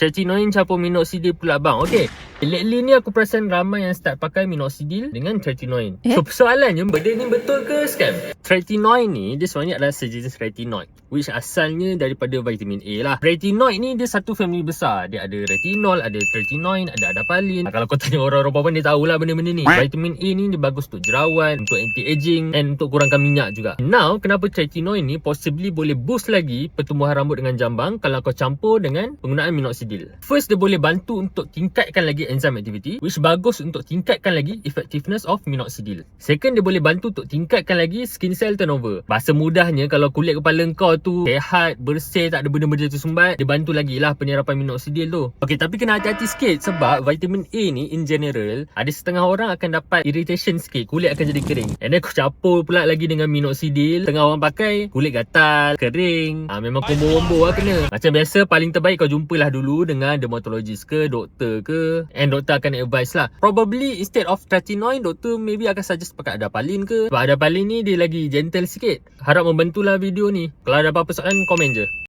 Tretinoin campur minoxidil pula bang. Okay, lately ni aku perasan ramai yang start pakai minoxidil dengan tretinoin. So persoalannya, benda ni betul ke scam? Tretinoin ni dia sebenarnya adalah sejenis retinoid, which asalnya daripada vitamin A lah. Retinoid ni dia satu family besar. Dia ada retinol, ada tretinoin, ada adapalene. Kalau kau tanya orang-orang perempuan, dia tahulah benda-benda ni. Vitamin A ni dia bagus untuk jerawat, untuk anti-aging and untuk kurangkan minyak juga. Now, kenapa tretinoin ni possibly boleh boost lagi pertumbuhan rambut dengan jambang kalau kau campur dengan penggunaan minoxidil? First, dia boleh bantu untuk tingkatkan lagi enzyme activity, which bagus untuk tingkatkan lagi effectiveness of minoxidil. Second, dia boleh bantu untuk tingkatkan lagi skin cell turnover. Bahasa mudahnya, kalau kulit kepala kau tu sehat, bersih, tak ada benda-benda tersumbat, dia bantu lagi lah penyerapan minoxidil tu. Okay, tapi kena hati-hati sikit sebab vitamin A ni in general, ada setengah orang akan dapat irritation sikit, kulit akan jadi kering. And then kau campur pula lagi dengan minoxidil, setengah orang pakai kulit gatal, kering. Memang combo-combo lah kena. Macam biasa, paling terbaik kau jumpalah dulu dengan dermatologist ke, doktor ke, and doktor akan advise lah. Probably instead of tretinoin, doktor maybe akan suggest pakai adapalene ke, sebab adapalene ni dia lagi gentle sikit. Harap membantulah video ni. Kalau ada apa-apa soalan, komen je.